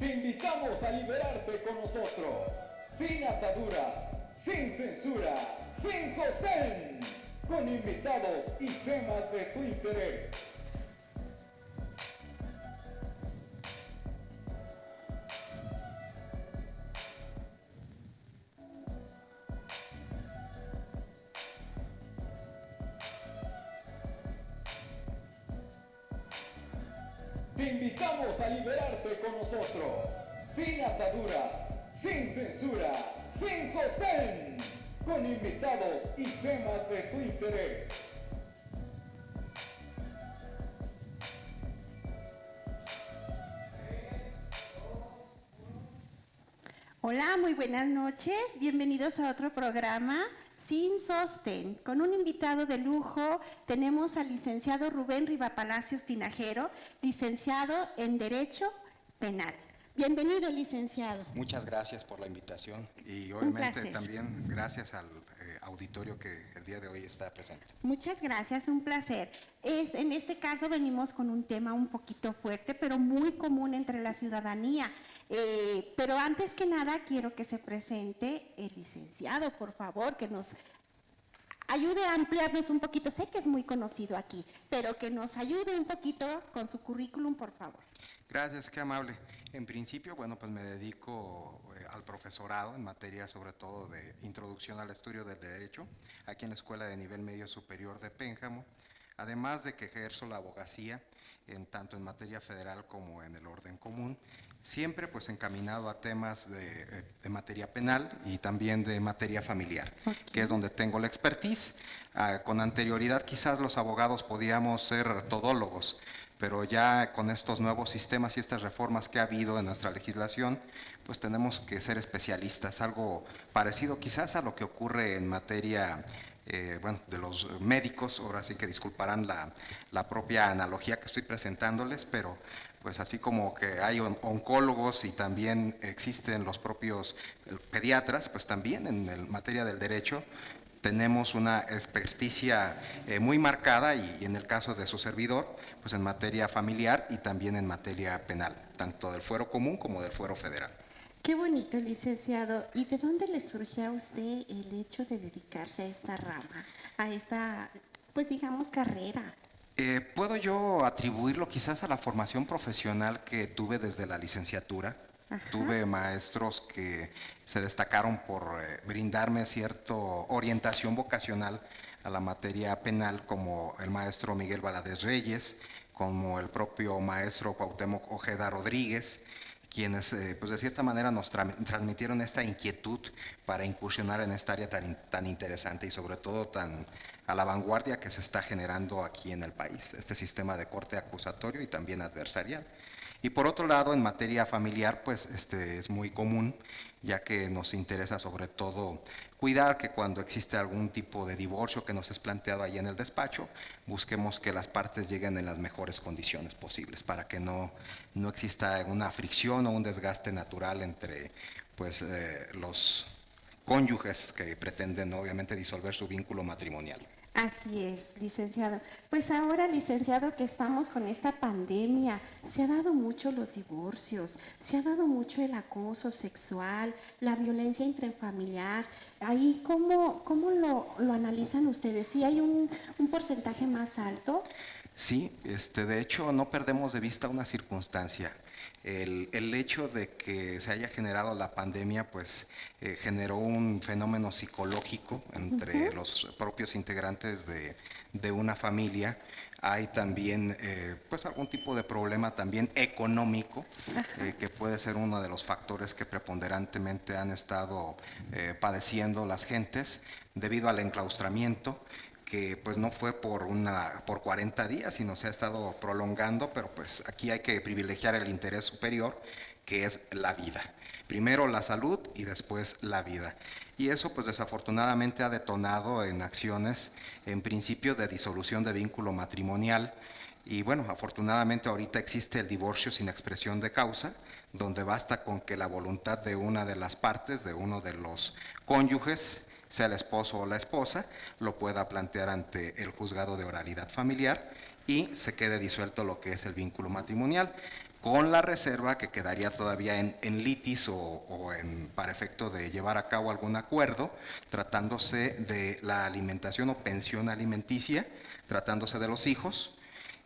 Te invitamos a liberarte con nosotros, sin ataduras, sin censura, sin sostén, con invitados y temas de tu interés. Te invitamos a liberarte con nosotros, sin ataduras, sin censura, sin sostén, con invitados y temas de tu interés. Hola, muy buenas noches. Bienvenidos a otro programa Sin Sostén. Con un invitado de lujo tenemos al licenciado Rubén Rivapalacios Tinajero, licenciado en Derecho Penal. Bienvenido, licenciado. Muchas gracias por la invitación y Un obviamente placer. también gracias al auditorio que el día de hoy está presente. Muchas gracias, un placer. En este caso venimos con un tema un poquito fuerte, pero muy común entre la ciudadanía. Pero antes que nada quiero que se presente el licenciado, por favor, que nos ayude a ampliarnos un poquito. Sé que es muy conocido aquí, pero que nos ayude un poquito con su currículum, por favor. Gracias, qué amable. En principio, bueno, pues me dedico al profesorado en materia sobre todo de introducción al estudio del derecho, aquí en la Escuela de Nivel Medio Superior de Pénjamo, además de que ejerzo la abogacía tanto en materia federal como en el orden común, siempre pues encaminado a temas de materia penal y también de materia familiar, que es donde tengo la expertise. Con anterioridad quizás los abogados podíamos ser todólogos, pero ya con estos nuevos sistemas y estas reformas que ha habido en nuestra legislación, pues tenemos que ser especialistas, algo parecido quizás a lo que ocurre en materia bueno, de los médicos. Ahora sí que disculparán la propia analogía que estoy presentándoles, pero pues así como que hay oncólogos y también existen los propios pediatras, pues también en materia del derecho tenemos una experticia muy marcada y en el caso de su servidor, pues en materia familiar y también en materia penal, tanto del fuero común como del fuero federal. Qué bonito, licenciado. ¿Y de dónde le surgió a usted el hecho de dedicarse a esta rama, a esta, pues digamos, carrera? ¿Puedo yo atribuirlo quizás a la formación profesional que tuve desde la licenciatura? Ajá. Tuve maestros que se destacaron por brindarme cierta orientación vocacional a la materia penal, como el maestro Miguel Valadez Reyes, como el propio maestro Cuauhtémoc Ojeda Rodríguez, quienes pues de cierta manera nos transmitieron esta inquietud para incursionar en esta área tan interesante y sobre todo tan a la vanguardia que se está generando aquí en el país, este sistema de corte acusatorio y también adversarial. Y por otro lado, en materia familiar, pues es muy común, ya que nos interesa sobre todo cuidar que cuando existe algún tipo de divorcio que nos es planteado ahí en el despacho, busquemos que las partes lleguen en las mejores condiciones posibles para que no exista una fricción o un desgaste natural entre pues, los cónyuges que pretenden obviamente disolver su vínculo matrimonial. Así es, licenciado. Pues ahora, licenciado, que estamos con esta pandemia, se ha dado mucho los divorcios, se ha dado mucho el acoso sexual, la violencia intrafamiliar. Ahí, ¿cómo lo analizan ustedes? ¿Sí hay un porcentaje más alto? Sí, de hecho no perdemos de vista una circunstancia. El hecho de que se haya generado la pandemia, pues generó un fenómeno psicológico entre los propios integrantes de una familia. Hay también pues algún tipo de problema también económico, que puede ser uno de los factores que preponderantemente han estado padeciendo las gentes debido al enclaustramiento, que pues no fue por 40 días, sino se ha estado prolongando, pero pues aquí hay que privilegiar el interés superior, que es la vida. Primero la salud y después la vida. Y eso pues desafortunadamente ha detonado en acciones en principio de disolución de vínculo matrimonial. Y bueno, afortunadamente ahorita existe el divorcio sin expresión de causa, donde basta con que la voluntad de una de las partes, de uno de los cónyuges, sea el esposo o la esposa, lo pueda plantear ante el juzgado de oralidad familiar y se quede disuelto lo que es el vínculo matrimonial. con la reserva que quedaría todavía en litis para efecto de llevar a cabo algún acuerdo, tratándose de la alimentación o pensión alimenticia, tratándose de los hijos,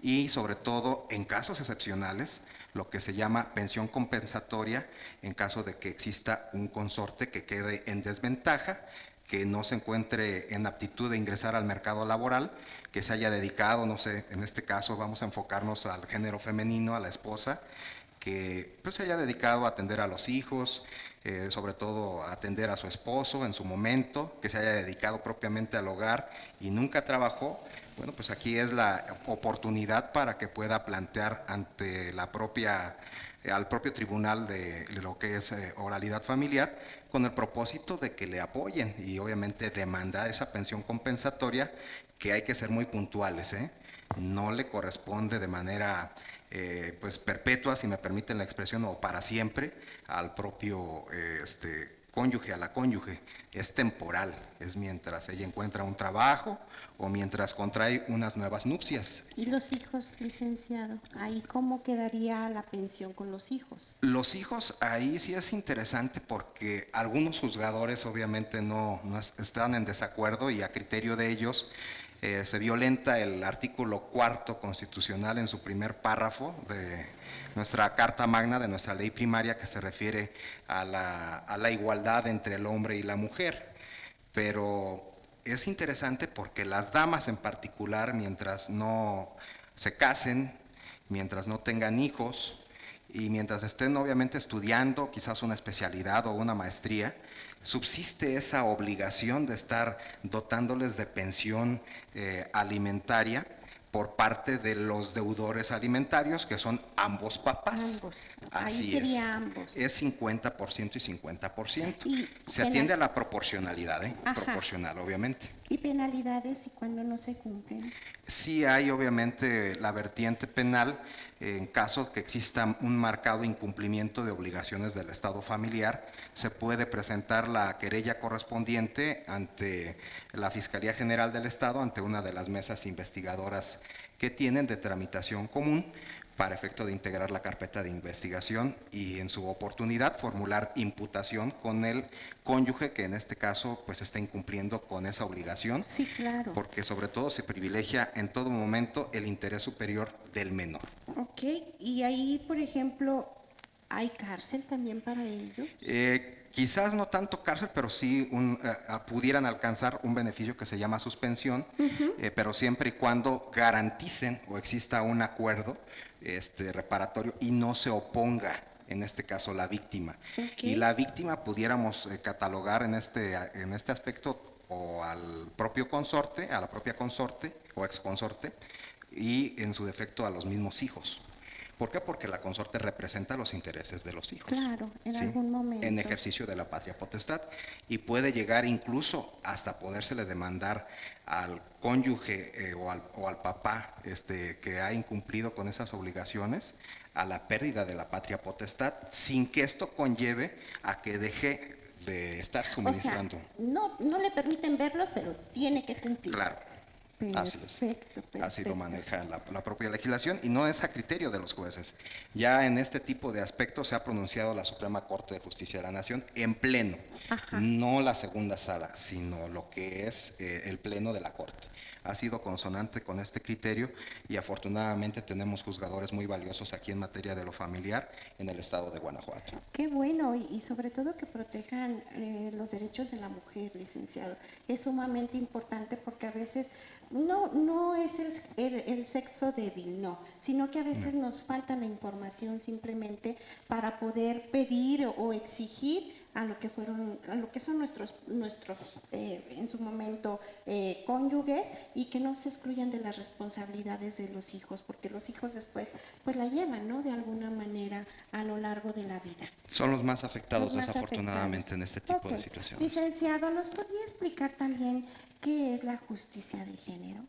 y sobre todo en casos excepcionales, lo que se llama pensión compensatoria en caso de que exista un consorte que quede en desventaja, que no se encuentre en aptitud de ingresar al mercado laboral, que se haya dedicado, no sé, en este caso vamos a enfocarnos al género femenino, a la esposa, que pues se haya dedicado a atender a los hijos, sobre todo a atender a su esposo en su momento, que se haya dedicado propiamente al hogar y nunca trabajó. Bueno, pues aquí es la oportunidad para que pueda plantear ante la al propio tribunal de lo que es oralidad familiar, con el propósito de que le apoyen y obviamente demandar esa pensión compensatoria, que hay que ser muy puntuales, ¿eh? No le corresponde de manera pues perpetua, si me permiten la expresión, o para siempre al propio cónyuge, a la cónyuge. Es temporal, es mientras ella encuentra un trabajo o mientras contrae unas nuevas nupcias. ¿Y los hijos, licenciado? ¿Ahí cómo quedaría la pensión con los hijos? Los hijos, ahí sí es interesante porque algunos juzgadores obviamente no están en desacuerdo y a criterio de ellos se violenta el artículo 4 constitucional en su primer párrafo de nuestra Carta Magna, de nuestra ley primaria, que se refiere a la igualdad entre el hombre y la mujer. Pero es interesante porque las damas en particular, mientras no se casen, mientras no tengan hijos y mientras estén obviamente estudiando quizás una especialidad o una maestría, subsiste esa obligación de estar dotándoles de pensión alimentaria por parte de los deudores alimentarios, que son ambos papás. Ambos. Así Ahí sería ambos. Es 50% y 50%. Y se atiende a la proporcionalidad, proporcional, obviamente. ¿Y penalidades y cuando no se cumplen? Sí hay obviamente la vertiente penal en caso que exista un marcado incumplimiento de obligaciones del Estado familiar. Se puede presentar la querella correspondiente ante la Fiscalía General del Estado, ante una de las mesas investigadoras que tienen de tramitación común, para efecto de integrar la carpeta de investigación y en su oportunidad formular imputación con el cónyuge que en este caso pues está incumpliendo con esa obligación. Sí, claro. Porque sobre todo se privilegia en todo momento el interés superior del menor. Ok, y ahí, por ejemplo, ¿hay cárcel también para ellos? Quizás no tanto cárcel, pero sí pudieran alcanzar un beneficio que se llama suspensión, pero siempre y cuando garanticen o exista un acuerdo reparatorio y no se oponga, en este caso, la víctima. Okay. Y la víctima pudiéramos catalogar en este aspecto o al propio consorte, a la propia consorte o exconsorte, y en su defecto a los mismos hijos. ¿Por qué? Porque la consorte representa los intereses de los hijos. Claro, en algún momento. En ejercicio de la patria potestad, y puede llegar incluso hasta podérsele demandar al cónyuge o al papá que ha incumplido con esas obligaciones a la pérdida de la patria potestad, sin que esto conlleve a que deje de estar suministrando. O sea, no le permiten verlos, pero tiene que cumplir. Claro. Así es. Perfecto. Así lo maneja la propia legislación y no es a criterio de los jueces. Ya en este tipo de aspectos se ha pronunciado la Suprema Corte de Justicia de la Nación en pleno, no la segunda sala, sino lo que es el pleno de la Corte. Ha sido consonante con este criterio y afortunadamente tenemos juzgadores muy valiosos aquí en materia de lo familiar en el estado de Guanajuato. Qué bueno, y sobre todo que protejan los derechos de la mujer, licenciado. Es sumamente importante porque a veces no es el sexo débil, no, sino que a veces nos falta la información simplemente para poder pedir o exigir a lo que son nuestros en su momento cónyuges, y que no se excluyan de las responsabilidades de los hijos, porque los hijos después pues la llevan, ¿no?, de alguna manera a lo largo de la vida. Son los más afectados desafortunadamente en este tipo de situaciones. Licenciado, ¿nos podría explicar también qué es la justicia de género?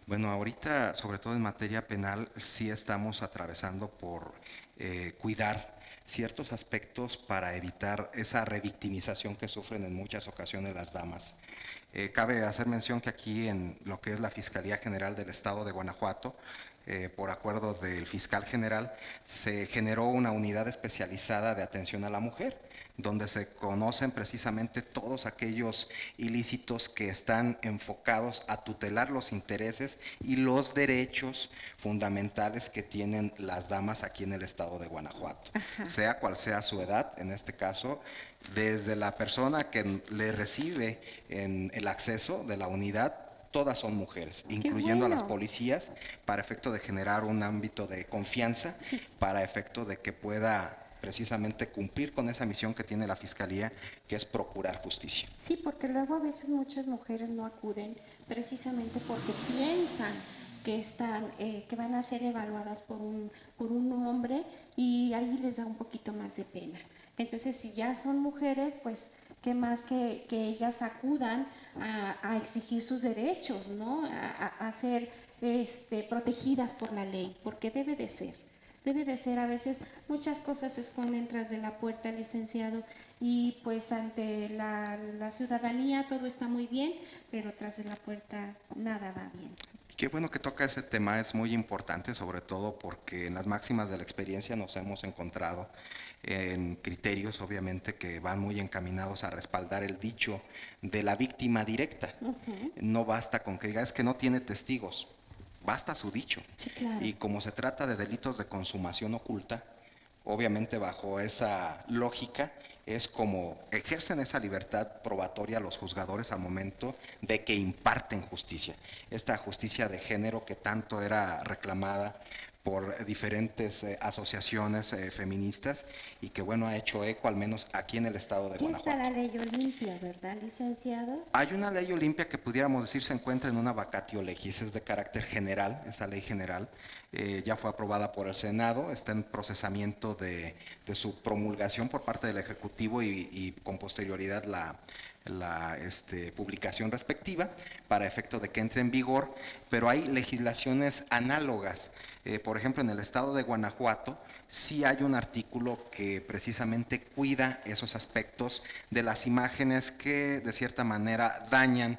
Bueno, ahorita, sobre todo en materia penal, sí estamos atravesando por cuidar ciertos aspectos para evitar esa revictimización que sufren en muchas ocasiones las damas. Cabe hacer mención que aquí en lo que es la Fiscalía General del Estado de Guanajuato, por acuerdo del fiscal general, se generó una unidad especializada de atención a la mujer, donde se conocen precisamente todos aquellos ilícitos que están enfocados a tutelar los intereses y los derechos fundamentales que tienen las damas aquí en el estado de Guanajuato, sea cual sea su edad, en este caso, desde la persona que le recibe en el acceso de la unidad. Todas son mujeres, incluyendo a las policías, para efecto de generar un ámbito de confianza, para efecto de que pueda precisamente cumplir con esa misión que tiene la Fiscalía, que es procurar justicia. Sí, porque luego a veces muchas mujeres no acuden precisamente porque piensan que que van a ser evaluadas por un hombre, y ahí les da un poquito más de pena. Entonces, si ya son mujeres, pues qué más que ellas acudan a exigir sus derechos, ¿no? A ser protegidas por la ley, porque debe de ser. Debe de ser. A veces muchas cosas se esconden tras de la puerta, licenciado, y pues ante la ciudadanía todo está muy bien, pero tras de la puerta nada va bien. Qué bueno que toca ese tema, es muy importante, sobre todo porque en las máximas de la experiencia nos hemos encontrado en criterios, obviamente, que van muy encaminados a respaldar el dicho de la víctima directa. No basta con que diga, es que no tiene testigos, basta su dicho. Sí, claro. Y como se trata de delitos de consumación oculta, obviamente bajo esa lógica es como ejercen esa libertad probatoria los juzgadores al momento de que imparten justicia. Esta justicia de género que tanto era reclamada por diferentes asociaciones feministas y que bueno ha hecho eco al menos aquí en el estado de ¿Quién Guanajuato. está la ley Olimpia, verdad, licenciado? Hay una ley Olimpia que pudiéramos decir se encuentra en una vacatio legis, es de carácter general, esa ley general ya fue aprobada por el Senado, está en procesamiento de su promulgación por parte del Ejecutivo y con posterioridad la publicación respectiva para efecto de que entre en vigor, pero hay legislaciones análogas. Por ejemplo, en el estado de Guanajuato sí hay un artículo que precisamente cuida esos aspectos de las imágenes que de cierta manera dañan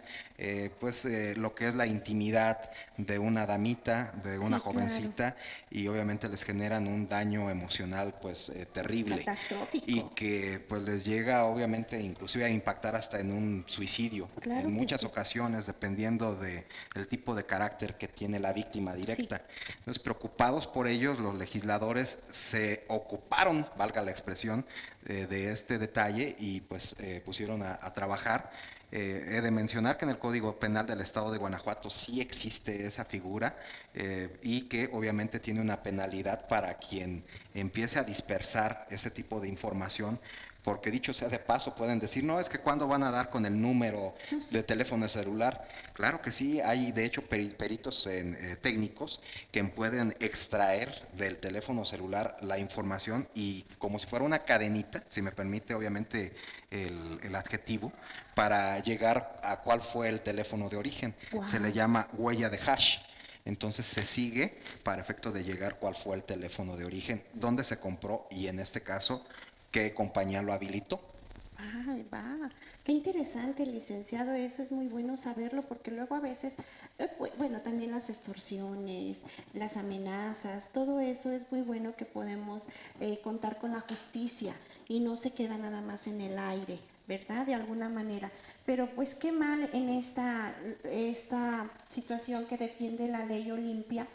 lo que es la intimidad de una damita, de una jovencita, claro. Y obviamente les generan un daño emocional pues terrible. Catastrófico. Y que pues les llega obviamente inclusive a impactar hasta en un suicidio, claro, en muchas ocasiones, dependiendo del tipo de carácter que tiene la víctima directa. Sí. Entonces, preocupados por ellos, los legisladores se ocuparon, valga la expresión, de este detalle y pues pusieron a trabajar. He de mencionar que en el Código Penal del Estado de Guanajuato sí existe esa figura y que obviamente tiene una penalidad para quien empiece a dispersar ese tipo de información, porque dicho sea de paso pueden decir, no, es que cuándo van a dar con el número de teléfono celular. Claro que sí, hay de hecho peritos técnicos que pueden extraer del teléfono celular la información y como si fuera una cadenita, si me permite obviamente el adjetivo, para llegar a cuál fue el teléfono de origen. Wow. Se le llama huella de hash. Entonces se sigue para efecto de llegar cuál fue el teléfono de origen, dónde se compró y en este caso qué compañía lo habilitó. Ay, va. Qué interesante, licenciado, eso es muy bueno saberlo porque luego a veces, bueno, también las extorsiones, las amenazas, todo eso es muy bueno que podemos contar con la justicia y no se queda nada más en el aire, ¿verdad? De alguna manera. Pero pues qué mal en esta situación que defiende la ley Olimpia,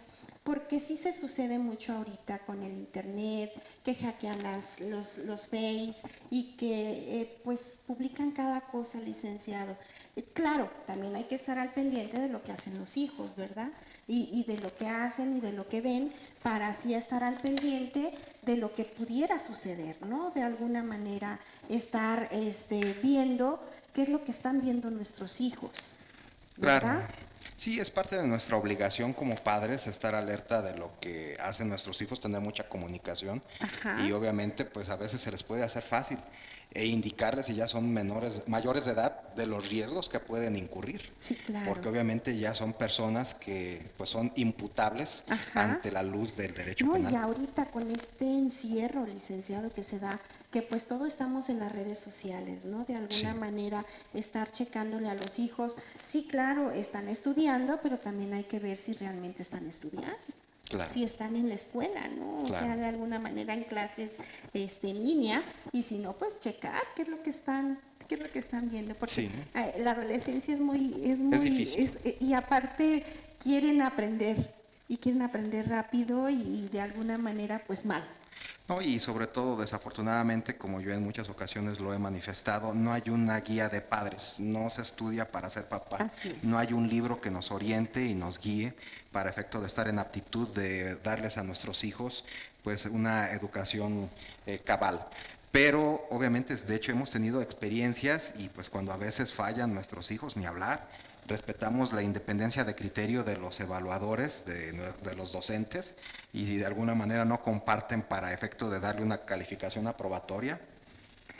porque sí se sucede mucho ahorita con el internet, que hackean los Face y que pues publican cada cosa, licenciado. Claro, también hay que estar al pendiente de lo que hacen los hijos, ¿verdad? Y de lo que hacen y de lo que ven, para así estar al pendiente de lo que pudiera suceder, ¿no? De alguna manera estar viendo qué es lo que están viendo nuestros hijos, ¿verdad? Claro. Sí, es parte de nuestra obligación como padres estar alerta de lo que hacen nuestros hijos, tener mucha comunicación. Ajá. Y obviamente pues a veces se les puede hacer fácil. e indicarles si ya son mayores de edad de los riesgos que pueden incurrir. Sí, claro. Porque obviamente ya son personas que pues son imputables ante la luz del derecho No, penal. y ahorita con este encierro, licenciado, que se da, que pues todos estamos en las redes sociales, ¿no? De alguna manera estar checándole a los hijos. Sí, claro, están estudiando, pero también hay que ver si realmente están estudiando. Claro. Si están en la escuela, ¿no? O sea, de alguna manera en clases en línea, y si no, pues checar qué es lo que están viendo, porque la adolescencia es muy difícil. Y aparte quieren aprender rápido y de alguna manera pues mal. No, y sobre todo, desafortunadamente, como yo en muchas ocasiones lo he manifestado, no hay una guía de padres, no se estudia para ser papá, Así es. no hay un libro que nos oriente y nos guíe para efecto de estar en aptitud de darles a nuestros hijos pues una educación cabal. Pero obviamente, de hecho, hemos tenido experiencias y pues cuando a veces fallan nuestros hijos, ni hablar. Respetamos la independencia de criterio de los evaluadores, de los docentes, y si de alguna manera no comparten para efecto de darle una calificación aprobatoria,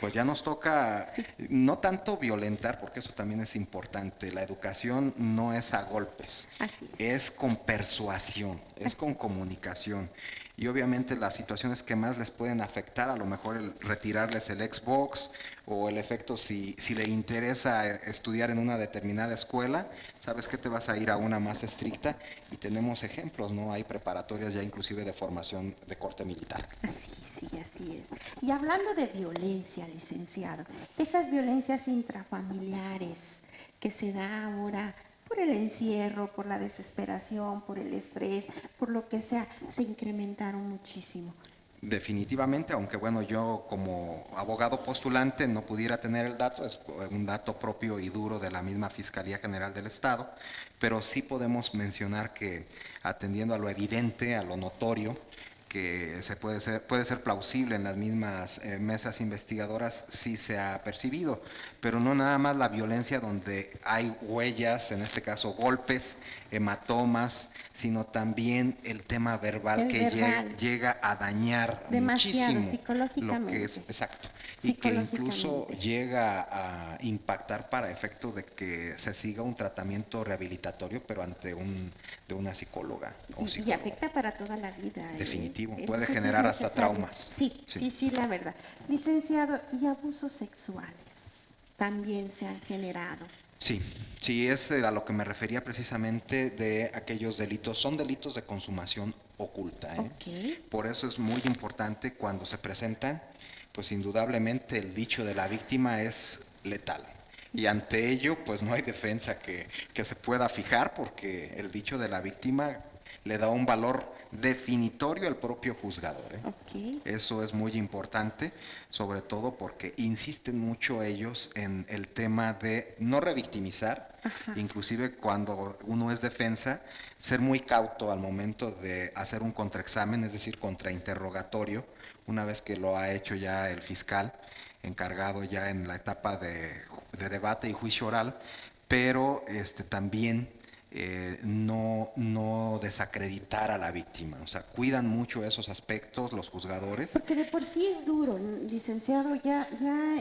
pues ya nos toca no tanto violentar, porque eso también es importante. La educación no es a golpes, es con persuasión, es con comunicación. Y obviamente las situaciones que más les pueden afectar, a lo mejor el retirarles el Xbox o el efecto si le interesa estudiar en una determinada escuela, sabes que te vas a ir a una más estricta y tenemos ejemplos, ¿no? Hay preparatorias ya inclusive de formación de corte militar. Así es. Y hablando de violencia, licenciado, esas violencias intrafamiliares que se da ahora por el encierro, por la desesperación, por el estrés, por lo que sea, se incrementaron muchísimo. Definitivamente, aunque bueno, yo como abogado postulante no pudiera tener el dato, es un dato propio y duro de la misma Fiscalía General del Estado, pero sí podemos mencionar que atendiendo a lo evidente, a lo notorio, que puede ser plausible en las mismas mesas investigadoras, sí se ha percibido, pero no nada más la violencia donde hay huellas, en este caso golpes, hematomas, sino también el tema verbal llega a dañar demasiado muchísimo psicológicamente. lo que es exacto, y que incluso llega a impactar para efecto de que se siga un tratamiento rehabilitatorio, pero ante de una psicóloga o psicólogo. Y afecta para toda la vida. Definitivo, Entonces, puede generar hasta traumas. Sí, la verdad. Licenciado, ¿y abusos sexuales también se han generado? Sí, es a lo que me refería precisamente de aquellos delitos, son delitos de consumación oculta. Por eso es muy importante cuando se presentan, pues indudablemente el dicho de la víctima es letal. Y ante ello, pues no hay defensa que se pueda fijar, porque el dicho de la víctima le da un valor definitorio al propio juzgador. Eso es muy importante, sobre todo porque insisten mucho ellos en el tema de no revictimizar, inclusive cuando uno es defensa, ser muy cauto al momento de hacer un contraexamen, es decir, contrainterrogatorio, una vez que lo ha hecho ya el fiscal encargado ya en la etapa de debate y juicio oral, pero también no desacreditar a la víctima. O sea, cuidan mucho esos aspectos los juzgadores. Porque de por sí es duro, licenciado, ya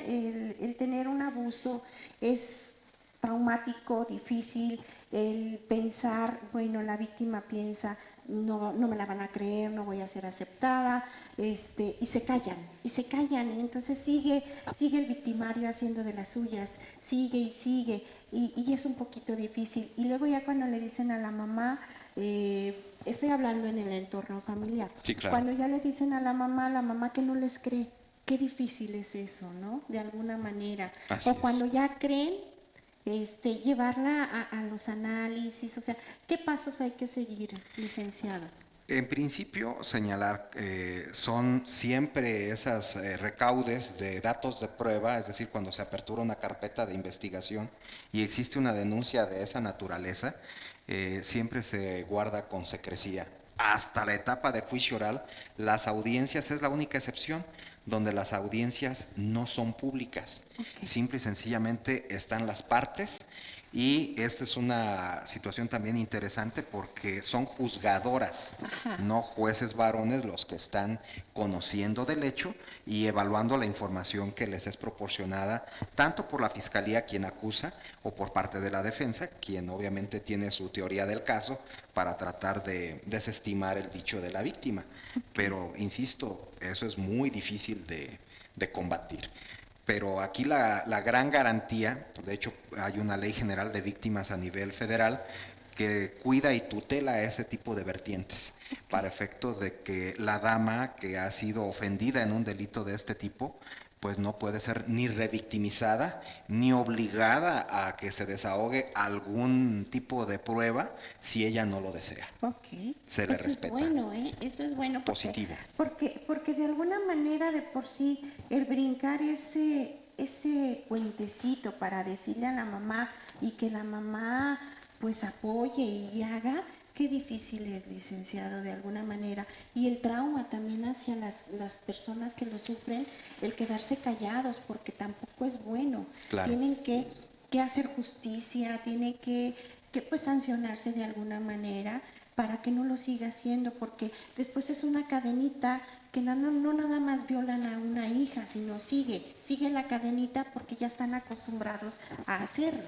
el tener un abuso es traumático, difícil, el pensar, bueno, la víctima piensa, no me la van a creer, no voy a ser aceptada, y se callan, y entonces sigue el victimario haciendo de las suyas, sigue, y es un poquito difícil. Y luego ya cuando le dicen a la mamá, estoy hablando en el entorno familiar, cuando ya le dicen a la mamá que no les cree, qué difícil es eso, ¿no? De alguna manera. Así o es. Cuando ya creen, llevarla a los análisis, o sea, ¿qué pasos hay que seguir, licenciado? En principio, señalar son siempre esas recaudes de datos de prueba, es decir, cuando se apertura una carpeta de investigación y existe una denuncia de esa naturaleza, siempre se guarda con secrecía. Hasta la etapa de juicio oral, las audiencias es la única excepción, donde las audiencias no son públicas. Simple y sencillamente están las partes Y esta es una situación también interesante porque son juzgadoras, no jueces varones los que están conociendo del hecho y evaluando la información que les es proporcionada tanto por la fiscalía, quien acusa, o por parte de la defensa, quien obviamente tiene su teoría del caso para tratar de desestimar el dicho de la víctima. Pero, insisto, eso es muy difícil de combatir. Pero aquí la gran garantía, de hecho hay una ley general de víctimas a nivel federal que cuida y tutela ese tipo de vertientes, para efecto de que la dama que ha sido ofendida en un delito de este tipo, pues no puede ser ni revictimizada ni obligada a que se desahogue algún tipo de prueba si ella no lo desea. Ok. Se le Eso respeta. es bueno, ¿eh? Eso es bueno. Positivo. Porque de alguna manera de por sí el brincar ese puentecito para decirle a la mamá y que la mamá pues apoye y haga, qué difícil es, licenciado, de alguna manera. Y el trauma también hacia las personas que lo sufren, el quedarse callados, porque tampoco es bueno. Claro. Tienen que hacer justicia, tienen que pues sancionarse de alguna manera para que no lo siga haciendo, porque después es una cadenita que no nada más violan a una hija, sino sigue la cadenita porque ya están acostumbrados a hacerlo.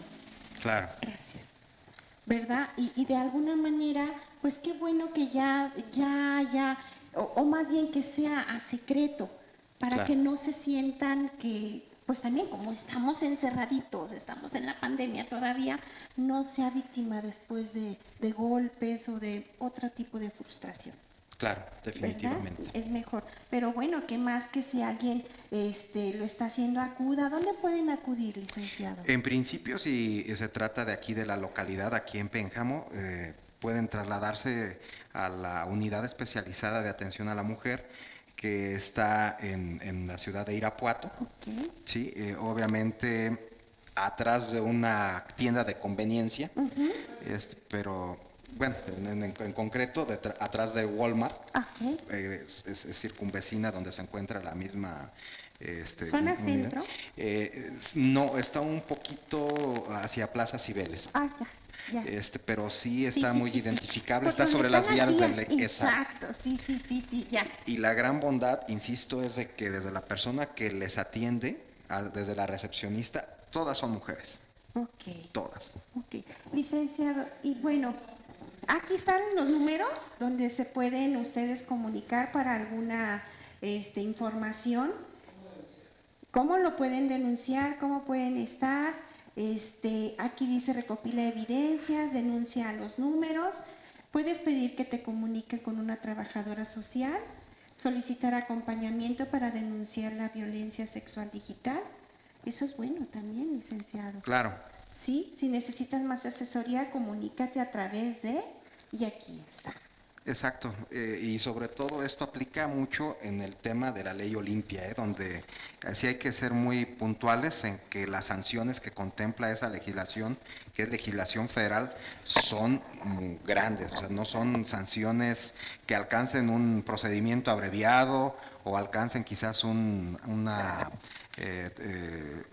Claro. Gracias. ¿Verdad? Y de alguna manera, pues qué bueno que ya, o más bien que sea a secreto, para Claro. que no se sientan que, pues también como estamos encerraditos, estamos en la pandemia todavía, no sea víctima después de golpes o de otro tipo de frustración. Claro, definitivamente. ¿Verdad? Es mejor. Pero bueno, ¿qué más que si alguien lo está haciendo, acuda? ¿Dónde pueden acudir, licenciado? En principio, si se trata de aquí de la localidad, aquí en Pénjamo, pueden trasladarse a la unidad especializada de atención a la mujer que está en la ciudad de Irapuato. Ok. Sí, obviamente atrás de una tienda de conveniencia, pero bueno, en concreto atrás de Walmart, Ok. es circunvecina donde se encuentra la misma ¿Zona unidad. centro? No, está un poquito hacia Plaza Cibeles. Ah, ya. Pero sí Sí, está sí, muy sí, sí. identificable, Por está donde sobre las están vías del... Exacto, sí, ya. Y la gran bondad, insisto, es de que desde la persona que les atiende, desde la recepcionista, todas son mujeres. Ok. Todas. Ok. Licenciado, y bueno, aquí están los números donde se pueden ustedes comunicar para alguna información. ¿Cómo lo pueden denunciar? ¿Cómo pueden estar? Aquí dice recopila evidencias, denuncia los números. Puedes pedir que te comunique con una trabajadora social, solicitar acompañamiento para denunciar la violencia sexual digital. Eso es bueno también, licenciado. Claro. Sí, si necesitas más asesoría, comunícate a través de... Y aquí está. Exacto, y sobre todo esto aplica mucho en el tema de la ley Olimpia, donde sí hay que ser muy puntuales en que las sanciones que contempla esa legislación, que es legislación federal, son grandes, o sea, no son sanciones que alcancen un procedimiento abreviado o alcancen quizás una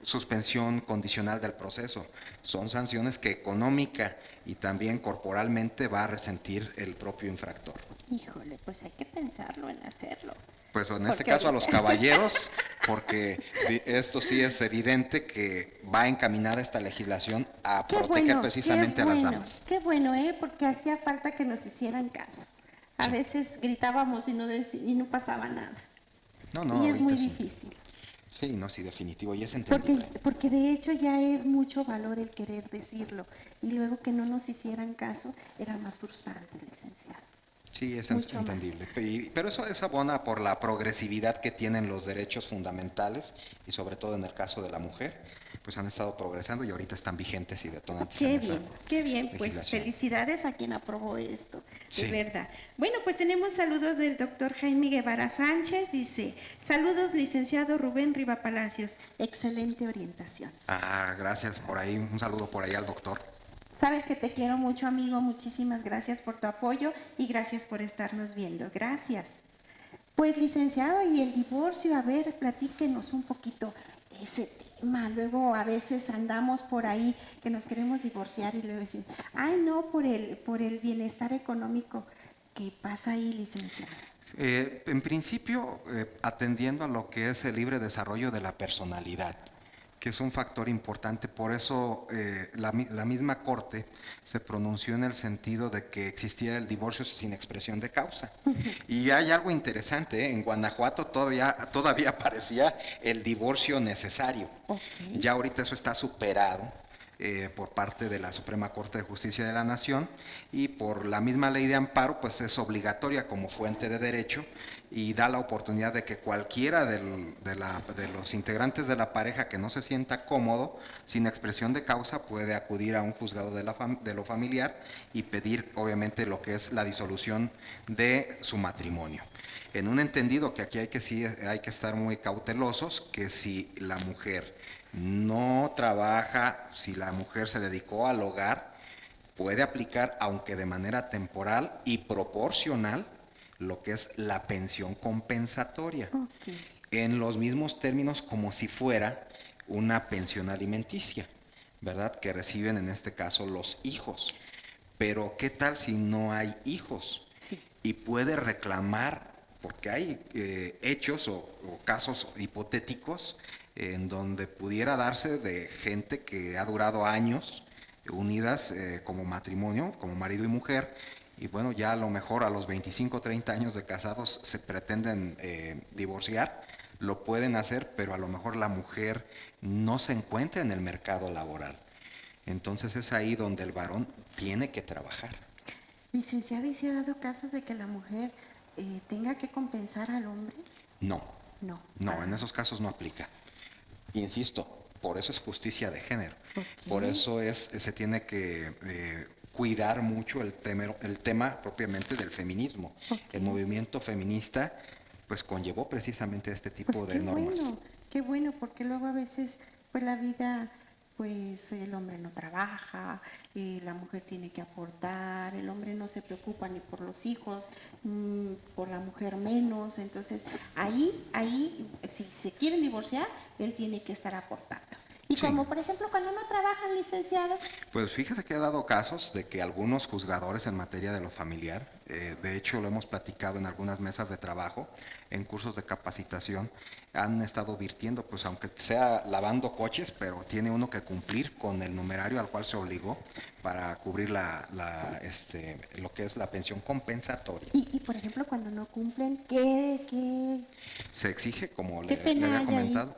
suspensión condicional del proceso. Son sanciones que económica y también corporalmente va a resentir el propio infractor. Híjole, pues hay que pensarlo en hacerlo. Pues en este caso a los caballeros, porque esto sí es evidente que va encaminada esta legislación a proteger precisamente a las damas. Qué bueno, porque hacía falta que nos hicieran caso. A veces gritábamos y no pasaba nada. No, y es muy sí. difícil. Sí, no, sí, definitivo, y es entendible. Porque de hecho ya es mucho valor el querer decirlo. Y luego que no nos hicieran caso, era más frustrante, licenciado. Sí, es Mucho entendible. Pero eso es abona por la progresividad que tienen los derechos fundamentales y sobre todo en el caso de la mujer, pues han estado progresando y ahorita están vigentes y detonantes. Qué bien, pues felicidades a quien aprobó esto, de verdad. Bueno, pues tenemos saludos del doctor Jaime Guevara Sánchez, dice, saludos licenciado Rubén Riva Palacios, excelente orientación. Gracias por ahí, un saludo por ahí al doctor. Sabes que te quiero mucho, amigo, muchísimas gracias por tu apoyo y gracias por estarnos viendo, gracias. Pues licenciado, y el divorcio, a ver, platíquenos un poquito ese tema. Luego a veces andamos por ahí que nos queremos divorciar y luego decimos, ay no, por el bienestar económico. ¿Qué pasa ahí, licenciada? En principio, atendiendo a lo que es el libre desarrollo de la personalidad, que es un factor importante, por eso la misma Corte se pronunció en el sentido de que existiera el divorcio sin expresión de causa. Y hay algo interesante, en Guanajuato todavía aparecía el divorcio necesario. Okay. Ya ahorita eso está superado por parte de la Suprema Corte de Justicia de la Nación, y por la misma ley de amparo pues es obligatoria como fuente de derecho, y da la oportunidad de que cualquiera de los integrantes de la pareja que no se sienta cómodo sin expresión de causa puede acudir a un juzgado de lo familiar y pedir obviamente lo que es la disolución de su matrimonio. En un entendido que aquí hay que estar muy cautelosos, que si la mujer no trabaja, si la mujer se dedicó al hogar, puede aplicar, aunque de manera temporal y proporcional, lo que es la pensión compensatoria, Okay. en los mismos términos como si fuera una pensión alimenticia, ¿verdad? Que reciben en este caso los hijos. Pero ¿qué tal si no hay hijos? Sí. Y puede reclamar, porque hay hechos o casos hipotéticos en donde pudiera darse de gente que ha durado años unidas como matrimonio, como marido y mujer, y bueno, ya a lo mejor a los 25 o 30 años de casados se pretenden divorciar, lo pueden hacer, pero a lo mejor la mujer no se encuentra en el mercado laboral. Entonces es ahí donde el varón tiene que trabajar. Licenciada, ¿y se ha dado casos de que la mujer tenga que compensar al hombre? No, No. no, en esos casos no aplica. Insisto, por eso es justicia de género. Okay. Por eso se tiene que cuidar mucho el tema propiamente del feminismo. Okay. El movimiento feminista pues conllevó precisamente este tipo Pues de normas. qué bueno, porque luego a veces pues la vida, pues el hombre no trabaja, la mujer tiene que aportar, el hombre no se preocupa ni por los hijos, por la mujer menos. Entonces ahí si se quieren divorciar, él tiene que estar aportando. Y Sí. como por ejemplo cuando no trabajan, licenciado. Pues fíjese que ha dado casos de que algunos juzgadores en materia de lo familiar, de hecho lo hemos platicado en algunas mesas de trabajo, en cursos de capacitación, han estado virtiendo, pues aunque sea lavando coches, pero tiene uno que cumplir con el numerario al cual se obligó para cubrir lo que es la pensión compensatoria. Y por ejemplo cuando no cumplen, ¿qué? Se exige, como ¿Qué le pena había hay comentado.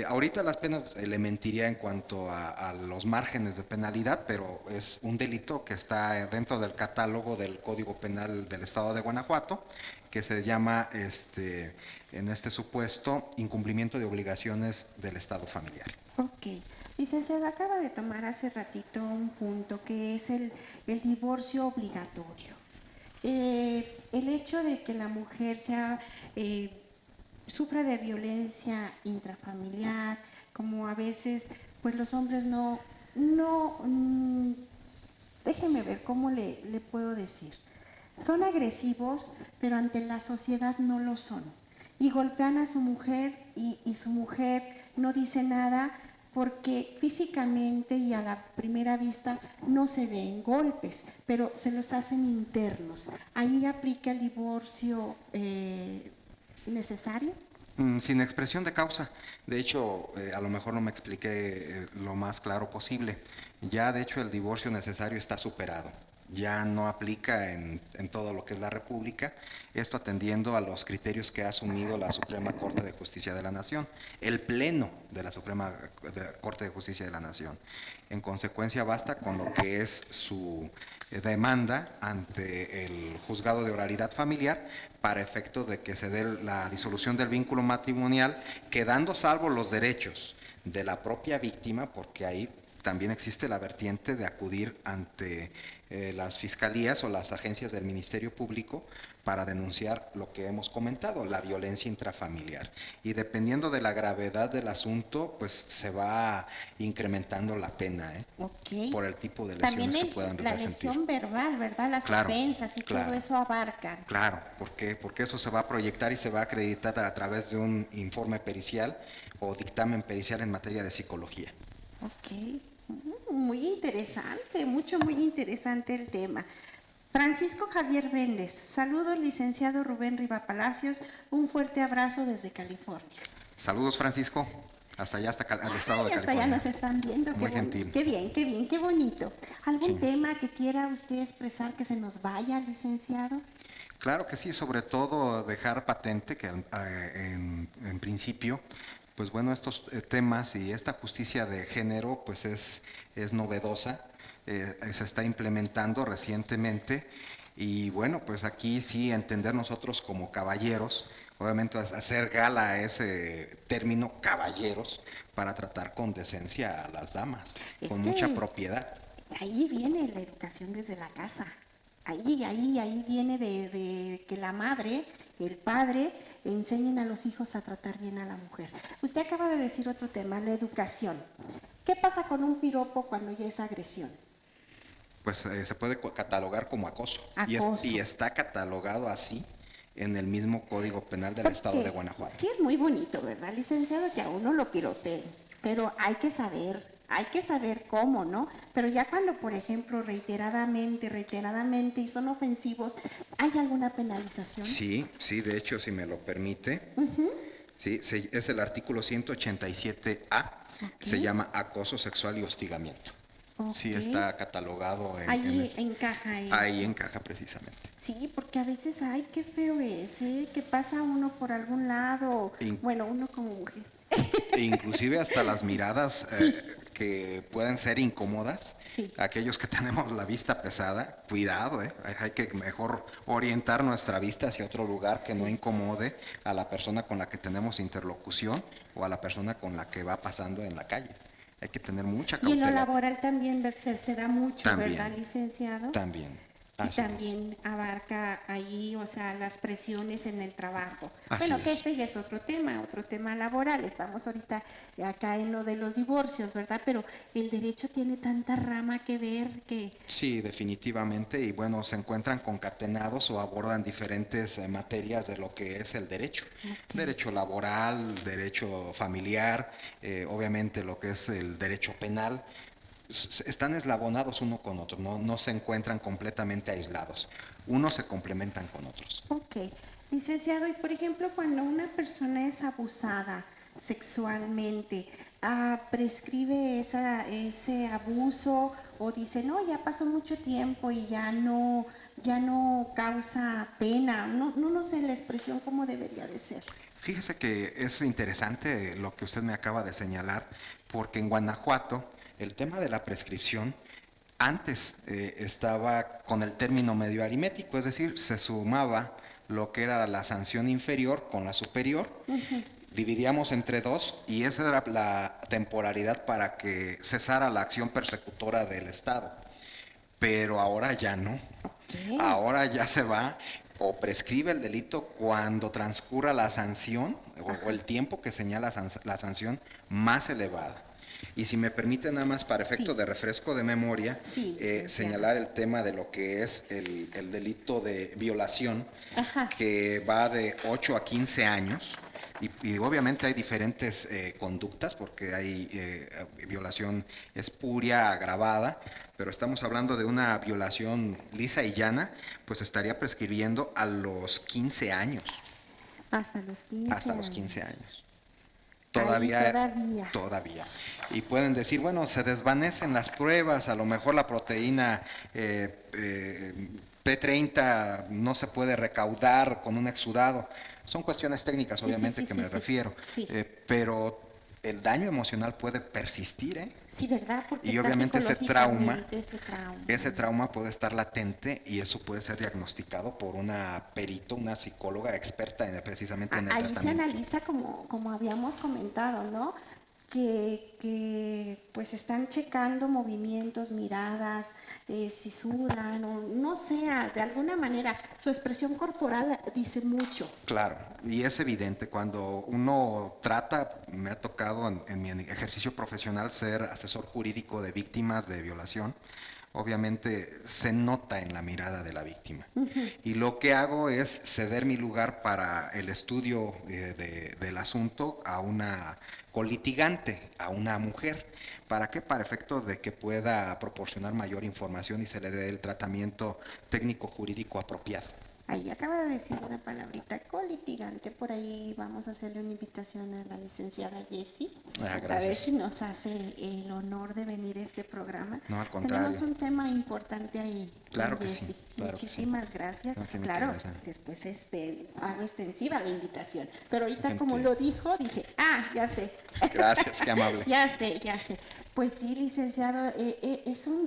Ahorita las penas le mentiría en cuanto a los márgenes de penalidad, pero es un delito que está dentro del catálogo del Código Penal del Estado de Guanajuato, que se llama, en este supuesto, incumplimiento de obligaciones del Estado familiar. Ok. Licenciada, acaba de tomar hace ratito un punto que es el divorcio obligatorio. El hecho de que la mujer sufra de violencia intrafamiliar, como a veces pues los hombres déjeme ver cómo le puedo decir. Son agresivos, pero ante la sociedad no lo son. Y golpean a su mujer y su mujer no dice nada porque físicamente y a la primera vista no se ven golpes, pero se los hacen internos. Ahí aplica el divorcio necesario. Sin expresión de causa. De hecho, a lo mejor no me expliqué lo más claro posible. Ya, de hecho, el divorcio necesario está superado. Ya no aplica en todo lo que es la República, esto atendiendo a los criterios que ha asumido la Suprema Corte de Justicia de la Nación, el Pleno de la Suprema Corte de Justicia de la Nación. En consecuencia, basta con lo que es su demanda ante el juzgado de oralidad familiar para efecto de que se dé la disolución del vínculo matrimonial, quedando salvo los derechos de la propia víctima, porque ahí también existe la vertiente de acudir ante las fiscalías o las agencias del Ministerio Público para denunciar lo que hemos comentado, la violencia intrafamiliar. Y dependiendo de la gravedad del asunto, pues se va incrementando la pena, Ok. por el tipo de lesiones También que puedan la resentir. lesión verbal, ¿verdad? Las Claro, ofensas y claro. todo eso abarcan. Claro, ¿por qué? Porque eso se va a proyectar y se va a acreditar a través de un informe pericial o dictamen pericial en materia de psicología. Ok, muy interesante, muy interesante el tema. Francisco Javier Méndez, saludos licenciado Rubén Riva Palacios, un fuerte abrazo desde California. Saludos, Francisco, hasta allá, hasta al estado de Ay, hasta allá California. nos están viendo. Muy gentil. Qué bien, qué bonito. ¿Algún Sí. tema que quiera usted expresar que se nos vaya, licenciado? Claro que sí, sobre todo dejar patente que en principio, pues bueno, estos temas y esta justicia de género pues es novedosa, se está implementando recientemente y bueno, pues aquí sí entender nosotros como caballeros, obviamente hacer gala a ese término caballeros para tratar con decencia a las damas, Es con que mucha propiedad. Ahí viene la educación desde la casa. Ahí viene de que la madre, el padre, enseñen a los hijos a tratar bien a la mujer. Usted acaba de decir otro tema, la educación. ¿Qué pasa con un piropo cuando ya es agresión? Pues se puede catalogar como acoso. Acoso. Y está catalogado así en el mismo Código Penal del Estado de Porque Guanajuato. sí es muy bonito, ¿verdad, licenciado? Que a uno lo piropeen, pero hay que saber cómo, ¿no? Pero ya cuando, por ejemplo, reiteradamente y son ofensivos, ¿hay alguna penalización? Sí, sí, de hecho, si me lo permite, sí, es el artículo 187A, Ok. se llama acoso sexual y hostigamiento. Sí Ok. está catalogado en Ahí ese. encaja eso. Ahí encaja precisamente. Sí, porque a veces, ay, qué feo es, ¿eh? Que pasa uno por algún lado, bueno, uno como mujer. E inclusive hasta las miradas Sí. que pueden ser incómodas. Sí. Aquellos que tenemos la vista pesada, cuidado, hay que mejor orientar nuestra vista hacia otro lugar que no incomode a la persona con la que tenemos interlocución o a la persona con la que va pasando en la calle. Hay que tener mucha Y en lo cautela. laboral también se da mucho, También. ¿verdad, licenciado? También. Y Así es. también abarca ahí, o sea, las presiones en el trabajo. Así Bueno, que es. este ya es otro tema laboral. Estamos ahorita acá en lo de los divorcios, ¿verdad? Pero el derecho tiene tanta rama que ver que... Sí, definitivamente, y bueno, se encuentran concatenados o abordan diferentes materias de lo que es el derecho. Derecho laboral, derecho familiar, obviamente lo que es el derecho penal. Están eslabonados uno con otro, no se encuentran completamente aislados. Unos se complementan con otros. Ok. Licenciado, y por ejemplo, cuando una persona es abusada sexualmente, ¿prescribe ese abuso o dice, no, ya pasó mucho tiempo y ya no causa pena? No sé la expresión cómo debería de ser. Fíjese que es interesante lo que usted me acaba de señalar, porque en Guanajuato el tema de la prescripción antes estaba con el término medio aritmético, es decir, se sumaba lo que era la sanción inferior con la superior, dividíamos entre dos y esa era la temporalidad para que cesara la acción persecutora del Estado. Pero ahora ya no. Ahora ya se va o prescribe el delito cuando transcurra la sanción o el tiempo que señala la sanción más elevada. Y si me permite nada más para efecto de refresco de memoria, señalar el tema de lo que es el delito de violación, que va de 8 a 15 años. Y obviamente hay diferentes conductas, porque hay violación espuria, agravada, pero estamos hablando de una violación lisa y llana, pues estaría prescribiendo a los 15 años. Hasta los 15 Hasta los años. 15 años. Todavía. Todavía. Y pueden decir, bueno, se desvanecen las pruebas, a lo mejor la proteína P30 no se puede recaudar con un exudado. Son cuestiones técnicas, obviamente, que me refiero. Sí. Pero el daño emocional puede persistir, ¿eh? Sí, ¿verdad? Porque Y está obviamente ese trauma psicológicamente, puede estar latente y eso puede ser diagnosticado por una perito, una psicóloga experta precisamente en el ahí se tratamiento. analiza como habíamos comentado, ¿no? que pues están checando movimientos, miradas, si sudan o no sé, de alguna manera su expresión corporal dice mucho. Claro, y es evidente cuando uno trata, me ha tocado en mi ejercicio profesional ser asesor jurídico de víctimas de violación. Obviamente se nota en la mirada de la víctima. Y lo que hago es ceder mi lugar para el estudio del asunto a una colitigante, a una mujer. ¿Para qué? Para efecto de que pueda proporcionar mayor información y se le dé el tratamiento técnico jurídico apropiado. Ahí acaba de decir una palabrita, colitigante, por ahí vamos a hacerle una invitación a la licenciada Jessie, a ver si nos hace el honor de venir a este programa. No, al contrario. Tenemos un tema importante ahí. Claro que sí. Claro Muchísimas que sí. gracias. No tiene claro, que ver, después hago extensiva la invitación, pero ahorita Gente. como lo dijo, dije, ya sé. Gracias, qué amable. Ya sé. Pues sí, licenciado,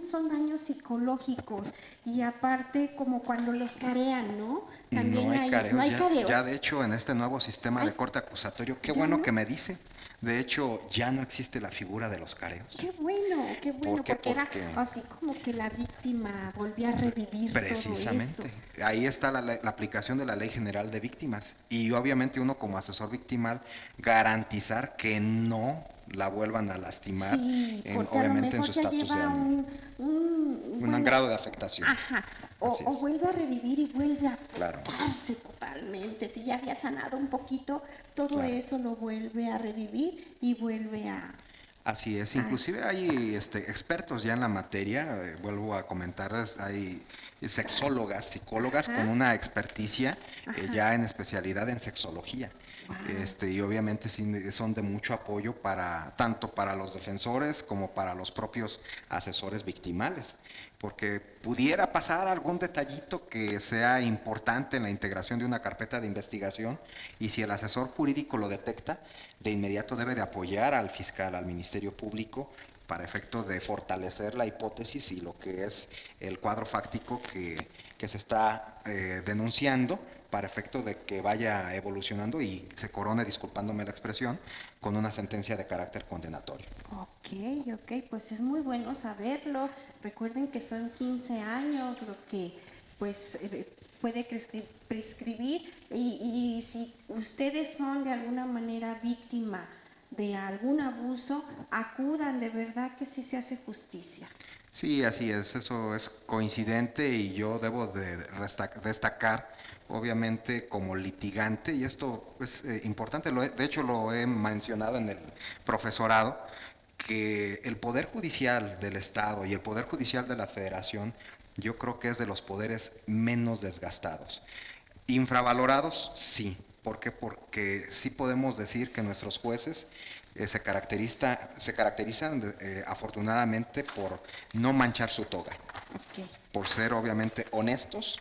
son daños psicológicos y aparte como cuando los carean, ¿no? También no hay careos. careos. Ya de hecho en este nuevo sistema de corte acusatorio, qué bueno que me dice. De hecho, ya no existe la figura de los careos. Qué bueno, ¿Por qué? porque era así como que la víctima volvía a revivir precisamente. todo eso. Ahí está la aplicación de la Ley General de Víctimas. Y obviamente uno como asesor victimal garantizar que no la vuelvan a lastimar, Sí, porque obviamente a lo en su mejor ya estatus de lleva ánimo. Un grado de afectación. Ajá, o Así es. vuelve a revivir y vuelve a Claro. afectarse totalmente. Si ya había sanado un poquito, todo Claro. eso lo vuelve a revivir y vuelve a... Así es, inclusive hay expertos ya en la materia, vuelvo a comentarles, hay sexólogas, psicólogas con una experticia ya en especialidad en sexología. Y obviamente sí son de mucho apoyo tanto para los defensores como para los propios asesores victimales, porque pudiera pasar algún detallito que sea importante en la integración de una carpeta de investigación y si el asesor jurídico lo detecta, de inmediato debe de apoyar al fiscal, al Ministerio Público, para efecto de fortalecer la hipótesis y lo que es el cuadro fáctico que se está denunciando, para efecto de que vaya evolucionando y se corone, disculpándome la expresión, con una sentencia de carácter condenatorio. Ok, pues es muy bueno saberlo. Recuerden que son 15 años lo que pues puede prescribir y si ustedes son de alguna manera víctima de algún abuso, acudan, de verdad que sí se hace justicia. Sí, así es, eso es coincidente y yo debo de destacar, obviamente, como litigante, y esto es importante, de hecho lo he mencionado en el profesorado, que el Poder Judicial del Estado y el Poder Judicial de la Federación, yo creo que es de los poderes menos desgastados. Infravalorados, sí. ¿Por qué? Porque sí podemos decir que nuestros jueces se caracterizan afortunadamente por no manchar su toga, por ser obviamente honestos,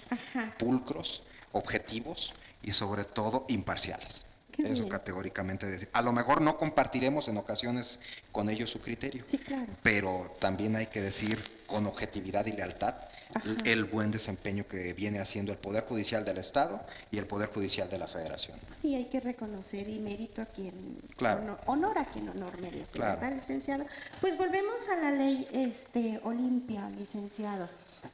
pulcros, objetivos y sobre todo imparciales. Eso categóricamente decir. A lo mejor no compartiremos en ocasiones con ellos su criterio, sí, claro, pero también hay que decir con objetividad y lealtad el buen desempeño que viene haciendo el Poder Judicial del Estado y el Poder Judicial de la Federación. Sí, hay que reconocer y mérito a quien, honor a quien honor merece, ¿verdad, licenciado? Pues volvemos a la ley Olimpia, licenciado.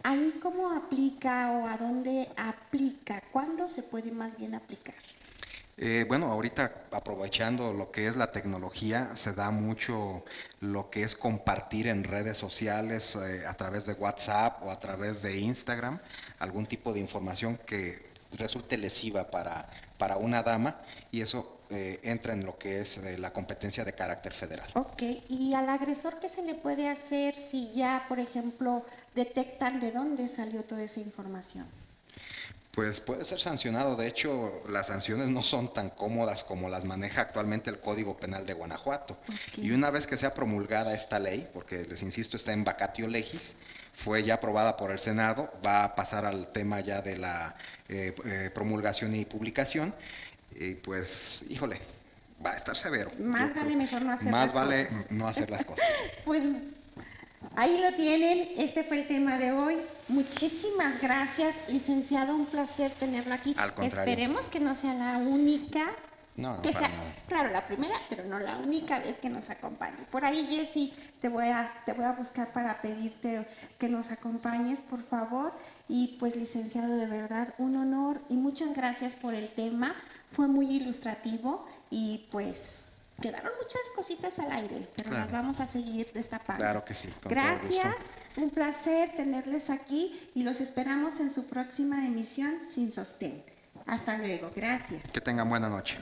¿Ahí cómo aplica o a dónde aplica? ¿Cuándo se puede más bien aplicar? Bueno, ahorita aprovechando lo que es la tecnología, se da mucho lo que es compartir en redes sociales a través de WhatsApp o a través de Instagram, algún tipo de información que resulte lesiva para una dama y eso entra en lo que es la competencia de carácter federal. Ok, ¿y al agresor qué se le puede hacer si ya, por ejemplo, detectan de dónde salió toda esa información? Pues puede ser sancionado. De hecho, las sanciones no son tan cómodas como las maneja actualmente el Código Penal de Guanajuato. Y una vez que sea promulgada esta ley, porque les insisto, está en vacatio legis, fue ya aprobada por el Senado, va a pasar al tema ya de la promulgación y publicación, y pues, híjole, va a estar severo. Más vale mejor no hacer las Más cosas. vale no hacer las cosas. Pues ahí lo tienen, este fue el tema de hoy. Muchísimas gracias, licenciado, un placer tenerlo aquí. Al contrario. Esperemos que no sea la única No, que para sea, nada. claro, la primera, pero no la única vez que nos acompañe. Por ahí, Jessy, te voy a buscar para pedirte que nos acompañes, por favor. Y pues, licenciado, de verdad, un honor y muchas gracias por el tema. Fue muy ilustrativo y pues quedaron muchas cositas al aire, pero Claro. las vamos a seguir destapando. Claro que sí, con todo Gracias, gusto. un placer tenerles aquí y los esperamos en su próxima emisión Sin Sostén. Hasta luego, gracias. Que tengan buena noche.